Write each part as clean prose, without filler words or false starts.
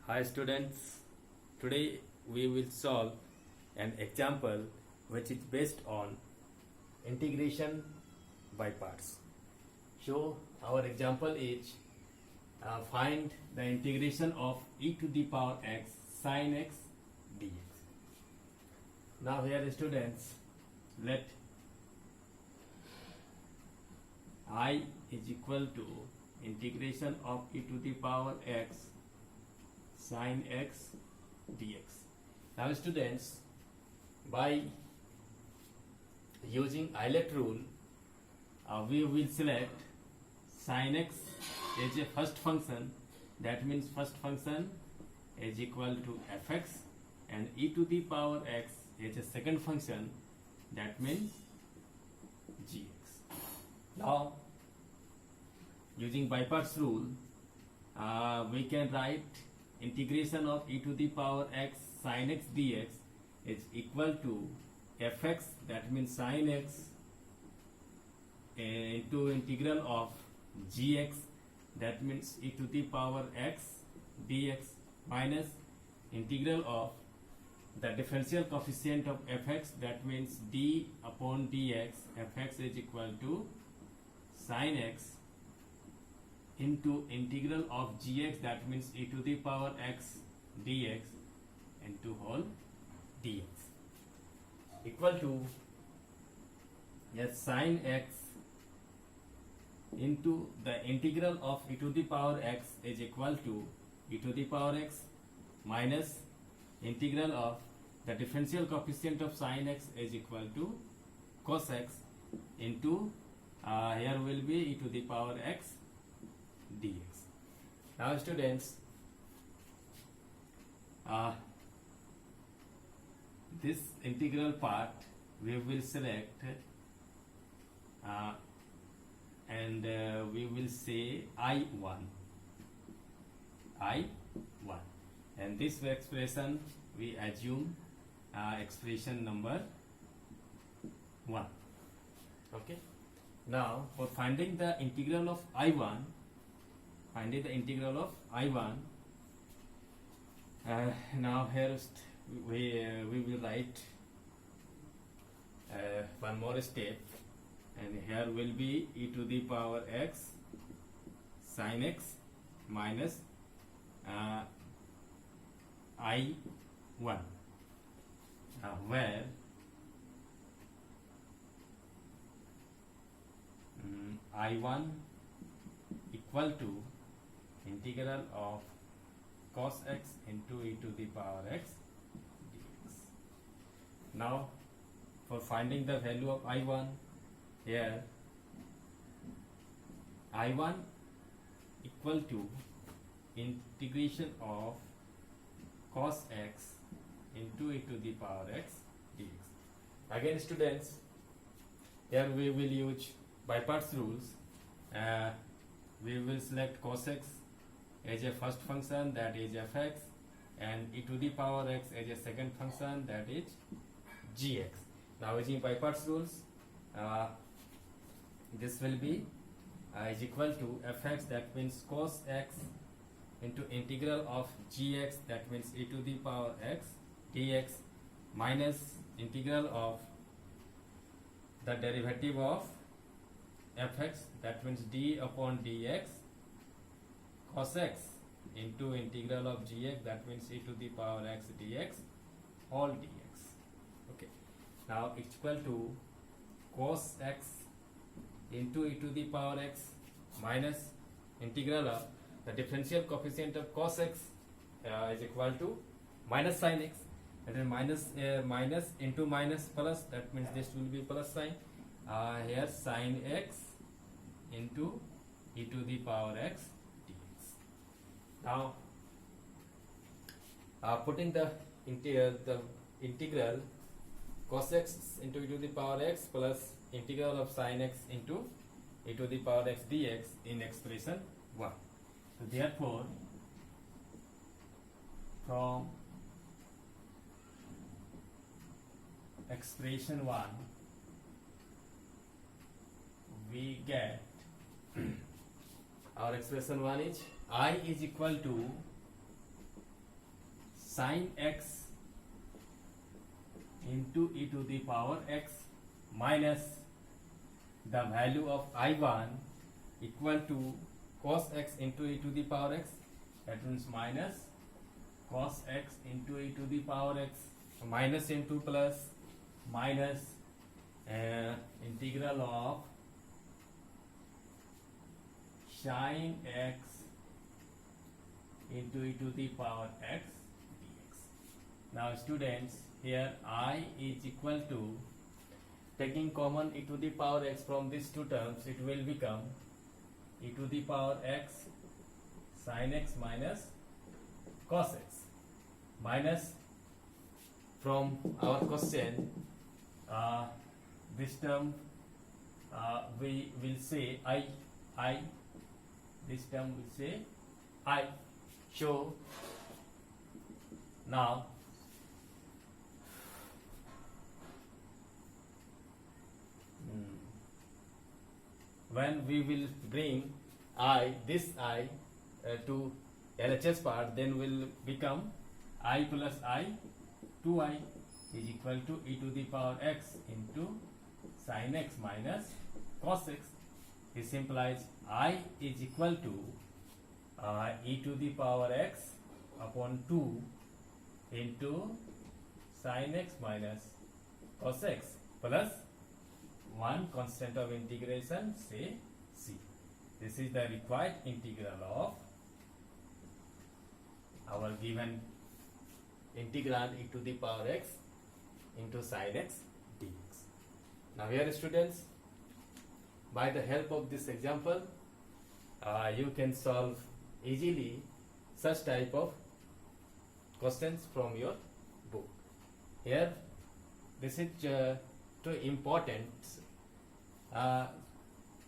Hi students, today we will solve an example which is based on integration by parts. So our example is find the integration of e to the power x sin x dx. Now here students, let I is equal to integration of e to the power x sin x dx. Now students, by using Euler rule, we will select sin x as a first function. That means first function is equal to fx, and e to the power x is a second function. That means gx. Now using by parts rule, we can write integration of e to the power x sin x dx is equal to fx, that means sin x, into integral of gx, that means e to the power x dx, minus integral of the differential coefficient of fx, that means d upon dx. Fx is equal to sin x into integral of gx, that means e to the power x dx into whole dx, equal to sin x into the integral of e to the power x is equal to e to the power x minus integral of the differential coefficient of sin x is equal to cos x into here will be e to the power x dx. Now students, this integral part we will select and we will say I1, and this expression we assume expression number 1. Okay. Now for finding the integral of I1, now here we will write one more step, and here will be e to the power x sin x minus I1, where I1 equal to integral of cos x into e to the power x dx. Now for finding the value of I1, here I1 equal to integration of cos x into e to the power x dx. Again students, here we will use by parts rules. We will select cos x as a first function, that is fx, and e to the power x as a second function, that is gx. Now using by parts rules, this will be is equal to fx, that means cos x, into integral of gx, that means e to the power x dx, minus integral of the derivative of fx, that means d upon dx, cos x into integral of gx, that means e to the power x dx, all dx. Okay. Now it's equal to cos x into e to the power x minus integral of the differential coefficient of cos x is equal to minus sin x, and then minus into minus plus, that means this will be plus sign. Here sin x into e to the power x dx. Now putting the integral cos x into e to the power x plus integral of sin x into e to the power x dx in expression 1. So therefore, from expression 1 we get our expression 1 is I is equal to sin x into e to the power x minus the value of I1 equal to cos x into e to the power x. That means minus cos x into e to the power x minus into plus minus integral of sin x into e to the power x dx. Now students, here I is equal to, taking common e to the power x from these two terms, it will become e to the power x sin x minus cos x, minus from our question this term we will say I, this term will say I. So now when we will bring this I to LHS part, then will become I plus I, 2I is equal to e to the power x into sin x minus cos x. This implies I is equal to e to the power x upon 2 into sin x minus cos x plus 1 constant of integration, say c. This is the required integral of our given integrand e to the power x into sin x dx. Now here students, by the help of this example, you can solve easily such type of questions from your book. Here this is too important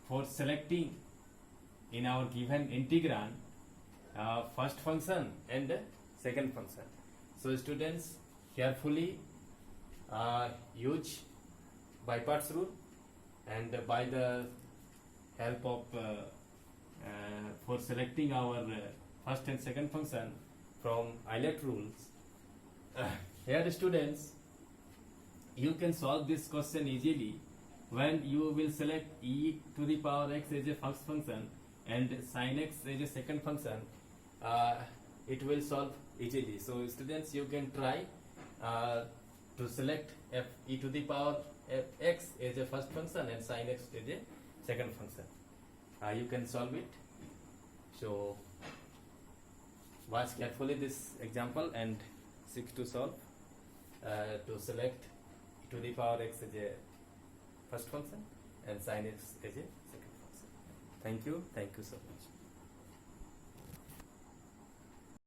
for selecting in our given integrand first function and second function. So students, carefully use by parts rule, and by the help of for selecting our first and second function from Euler rules. Here students, you can solve this question easily when you will select e to the power x as a first function and sin x as a second function. It will solve easily. So students, you can try to select f e to the power x as a first function and sin x as a second function. You can solve it. So watch carefully this example and seek to solve to select e to the power x as a first function and sin x as a second function. Thank you so much.